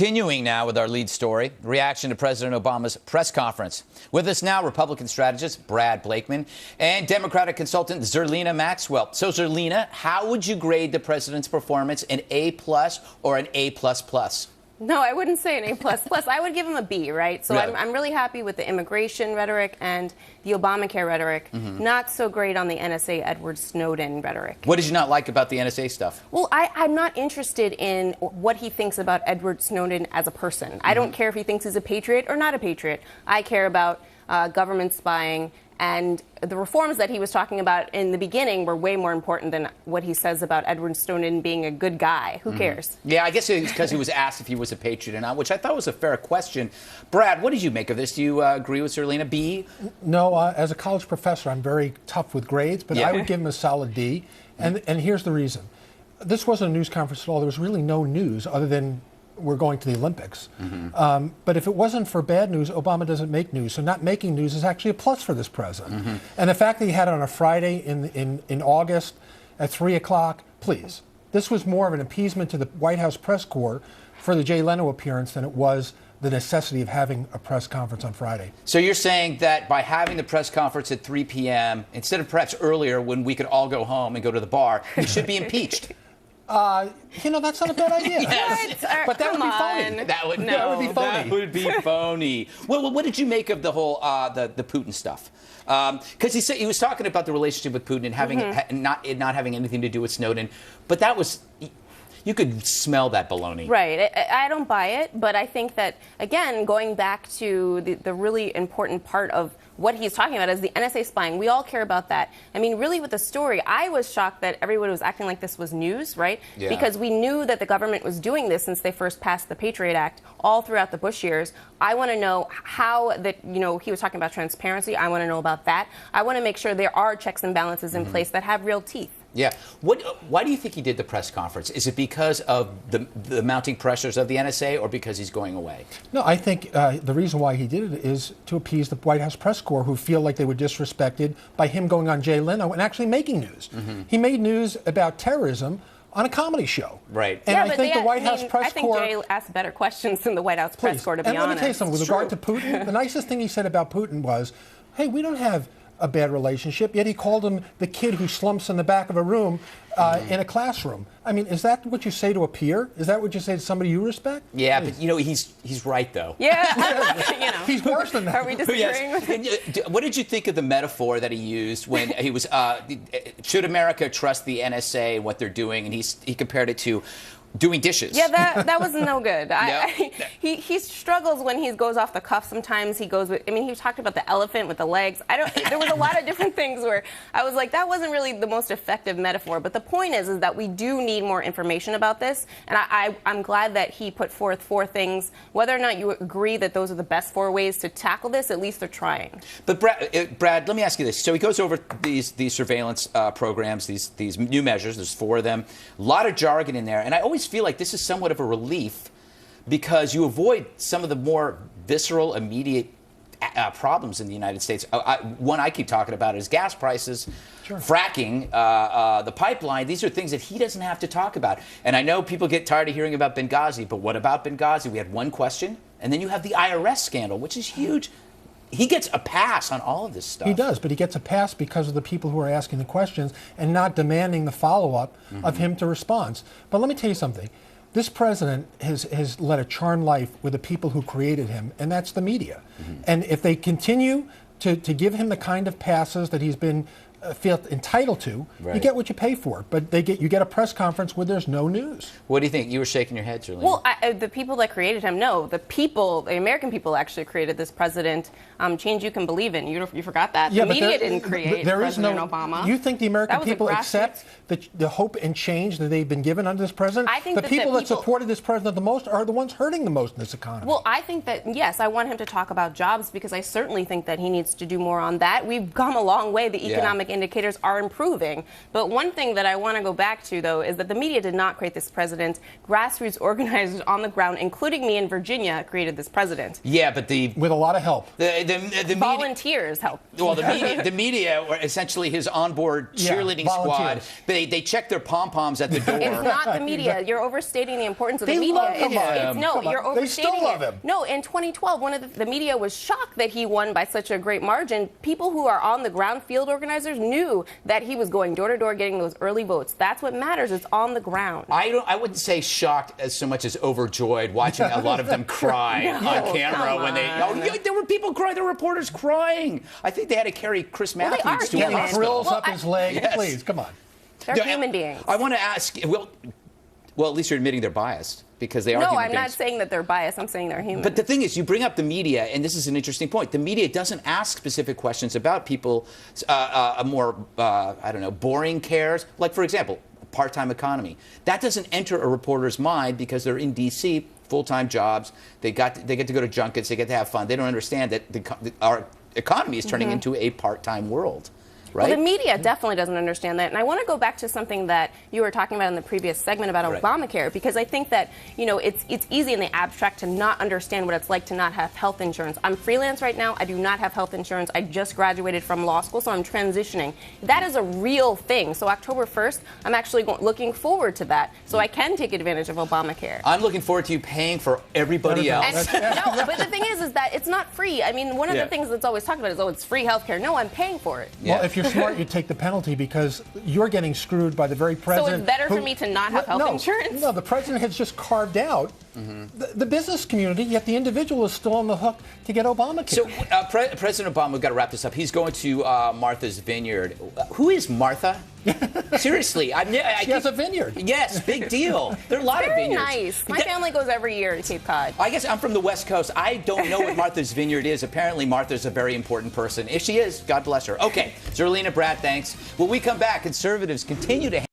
Continuing now with our lead story, reaction to President Obama's press conference. With us now, Republican strategist Brad Blakeman and Democratic consultant Zerlina Maxwell. So, Zerlina, how would you grade the president's performance, an A+ or an A++? No, I wouldn't say an A++. I would give him a B, right? So Really? I'm really happy with the immigration rhetoric and the Obamacare rhetoric. Not so great on the NSA Edward Snowden rhetoric. What did you not like about the NSA stuff? Well, I'm not interested in what he thinks about Edward Snowden as a person. I don't care if he thinks he's a patriot or not a patriot. I care about government spying, and the reforms that he was talking about in the beginning were way more important than what he says about Edward Snowden being a good guy. Who cares? Yeah, I guess it's because he was asked if he was a patriot or not, which I thought was a fair question. Brad, what did you make of this? Do you agree with Zerlina? B? No, as a college professor, I'm very tough with grades, but I would give him a solid D. And here's the reason. This wasn't a news conference at all. There was really no news other than we're going to the Olympics. But if it wasn't for bad news, Obama doesn't make news. So not making news is actually a plus for this president. And the fact that he had it on a Friday in August at 3 o'clock, please. This was more of an appeasement to the White House press corps for the Jay Leno appearance than it was the necessity of having a press conference on Friday. So you're saying that by having the press conference at 3 p.m., instead of perhaps earlier when we could all go home and go to the bar, he should be impeached? That's not a bad idea. Yes. But that would be phony. That would be phony. That would be phony. Well, what did you make of the whole the Putin stuff? Because he said he was talking about the relationship with Putin and having it not having anything to do with Snowden, but that was. You could smell that baloney. Right. I don't buy it, but I think that, again, going back to the really important part of what he's talking about is the NSA spying. We all care about that. I mean, really, with the story, I was shocked that everyone was acting like this was news, right? Yeah. Because we knew that the government was doing this since they first passed the Patriot Act all throughout the Bush years. I want to know how that, he was talking about transparency. I want to know about that. I want to make sure there are checks and balances in place that have real teeth. Yeah. Why do you think he did the press conference? Is it because of the mounting pressures of the NSA or because he's going away? No, I think the reason why he did it is to appease the White House press corps who feel like they were disrespected by him going on Jay Leno and actually making news. He made news about terrorism on a comedy show. Right. And I think the White House press corps... I think Jay asked better questions than the White House press corps, to be honest. And let me tell you something. With regard to Putin, the nicest thing he said about Putin was, hey, we don't have a bad relationship, yet he called him the kid who slumps in the back of a room in a classroom. I mean, is that what you say to a peer? Is that what you say to somebody you respect? Yeah, but he's right though. Yeah, he's worse than that. Are we disagreeing with him? What did you think of the metaphor that he used when he was should America trust the NSA and what they're doing, and he compared it to doing dishes. Yeah, that was no good. He struggles when he goes off the cuff. Sometimes he goes with. I mean, he talked about the elephant with the legs. There was a lot of different things where I was like, that wasn't really the most effective metaphor. But the point is that we do need more information about this, and I'm glad that he put forth 4 things. Whether or not you agree that those are the best 4 ways to tackle this, at least they're trying. But Brad, let me ask you this. So he goes over these surveillance programs, these new measures. There's 4 of them. A lot of jargon in there, and I always feel like this is somewhat of a relief because you avoid some of the more visceral, immediate problems in the United States. One I keep talking about is gas prices, fracking, the pipeline. These are things that he doesn't have to talk about. And I know people get tired of hearing about Benghazi, but what about Benghazi? We had one question, and then you have the IRS scandal, which is huge. He gets a pass on all of this stuff. He does, but he gets a pass because of the people who are asking the questions and not demanding the follow-up of him to respond. But let me tell you something. This president has led a charmed life with the people who created him, and that's the media. And if they continue to give him the kind of passes that he's been feel entitled to, you get what you pay for. But you get a press conference where there's no news. What do you think? You were shaking your head, Zerlina. Well, the people that created him, no. The American people actually created this president. Change you can believe in. You forgot that. Yeah, the media didn't create President Obama. You think the American people accept the hope and change that they've been given under this president? I think the people that supported this president the most are the ones hurting the most in this economy. Well, I think that, yes, I want him to talk about jobs because I certainly think that he needs to do more on that. We've come a long way. The economic indicators are improving. But one thing that I want to go back to, though, is that the media did not create this president. Grassroots organizers on the ground, including me in Virginia, created this president. Yeah, but with a lot of help. The volunteers help. Well, the media were essentially his onboard cheerleading squad. They check their pom-poms at the door. It's not the media. You're overstating the importance of the media. Love him. No, you're overstating they still love him. No, in 2012, one of the media was shocked that he won by such a great margin. People who are on the ground, field organizers, knew that he was going door to door getting those early votes. That's what matters. It's on the ground. I wouldn't say shocked as so much as overjoyed watching a lot of them cry on camera when they. There were people crying. There were reporters crying. I think they had to carry Chris Matthews to a hospital. Thrills up his leg. Yes. Please, come on. They're human beings. I want to ask. Well, at least you're admitting they're biased because they are human beings. No, I'm not saying that they're biased. I'm saying they're human. But the thing is, you bring up the media, and this is an interesting point. The media doesn't ask specific questions about people, more, I don't know, boring cares. Like, for example, part-time economy. That doesn't enter a reporter's mind because they're in D.C., full-time jobs. They get to go to junkets. They get to have fun. They don't understand that our economy is turning into a part-time world. Right? Well, the media definitely doesn't understand that. And I want to go back to something that you were talking about in the previous segment about Obamacare, because I think that, it's easy in the abstract to not understand what it's like to not have health insurance. I'm freelance right now. I do not have health insurance. I just graduated from law school, so I'm transitioning. That is a real thing. So October 1st, I'm actually looking forward to that, so I can take advantage of Obamacare. I'm looking forward to you paying for everybody else. No, but the thing is that it's not free. I mean, one of the things that's always talked about is, it's free health care. No, I'm paying for it. Well, if you're smart, you take the penalty because you're getting screwed by the very president. So it's better for me to not have health insurance? No, the president has just carved out the business community, yet the individual is still on the hook to get Obamacare. So President Obama, we've got to wrap this up. He's going to Martha's Vineyard. Who is Martha? Seriously. She has a vineyard. Yes, big deal. There are a lot of vineyards. Very nice. My family goes every year to Cape Cod. I guess I'm from the West Coast. I don't know what Martha's Vineyard is. Apparently, Martha's a very important person. If she is, God bless her. Okay, Zerlina, Brad, thanks. When we come back, conservatives continue to